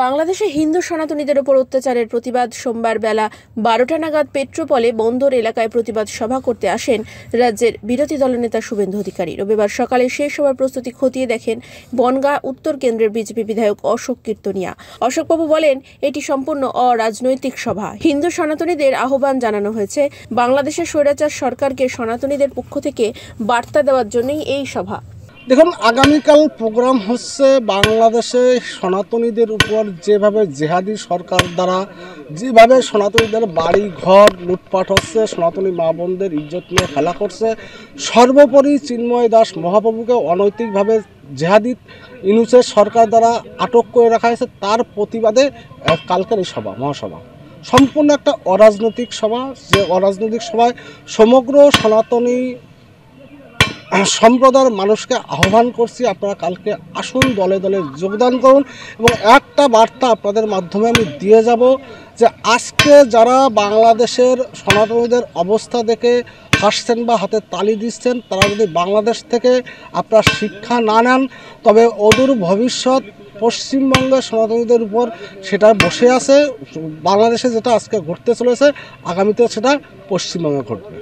বাংলাদেশে হিন্দু সনাতনীদের উপর অত্যাচারের প্রতিবাদ সোমবার বেলা 12টা নাগাদ পেট্রোপলে বন্দর এলাকায় প্রতিবাদ সভা করতে আসেন রাজ্যের বিরোধী দলনেতা শুভেন্দু অধিকারী। রবিবার সকালে সেই সভার প্রস্তুতি খতিয়ে দেখেন বনগাঁ উত্তর কেন্দ্রের বিজেপি বিধায়ক অশোক কীর্তনিয়া। অশোকবাবু বলেন, এটি সম্পূর্ণ অরাজনৈতিক সভা। হিন্দু সনাতনীদের আহ্বান জানানো হয়েছে। বাংলাদেশের স্বৈরাচার সরকারকে সনাতনীদের পক্ষ থেকে বার্তা দেওয়ার জন্যই এই সভা। দেখুন, আগামীকাল প্রোগ্রাম হচ্ছে বাংলাদেশে সনাতনীদের উপর যেভাবে জেহাদি সরকার দ্বারা যেভাবে সনাতনীদের বাড়ি ঘর লুটপাট হচ্ছে, সনাতনী মা বোনদের ইজ্জত নিয়ে খেলা করছে, সর্বোপরি চিন্ময় দাস মহাপ্রভুকে অনৈতিকভাবে জেহাদি ইউনূসের সরকার দ্বারা আটক করে রাখা হয়েছে, তার প্রতিবাদে কালকের এই সভা মহাসভা সম্পূর্ণ একটা অরাজনৈতিক সভা। যে অরাজনৈতিক সভায় সমগ্র সনাতনী সম্প্রদায়ের মানুষকে আহ্বান করছি, আপনারা কালকে আসুন, দলে দলে যোগদান করুন। এবং একটা বার্তা আপনাদের মাধ্যমে আমি দিয়ে যাব যে আজকে যারা বাংলাদেশের সনাতনীদের অবস্থা দেখে হাসছেন বা হাতে তালি দিচ্ছেন, তারা যদি বাংলাদেশ থেকে আপনারা শিক্ষা না নেন, তবে অদূর ভবিষ্যৎ পশ্চিমবঙ্গের সনাতনীদের উপর সেটা বসে আছে। বাংলাদেশে যেটা আজকে ঘটতে চলেছে, আগামীতে সেটা পশ্চিমবঙ্গে ঘটবে।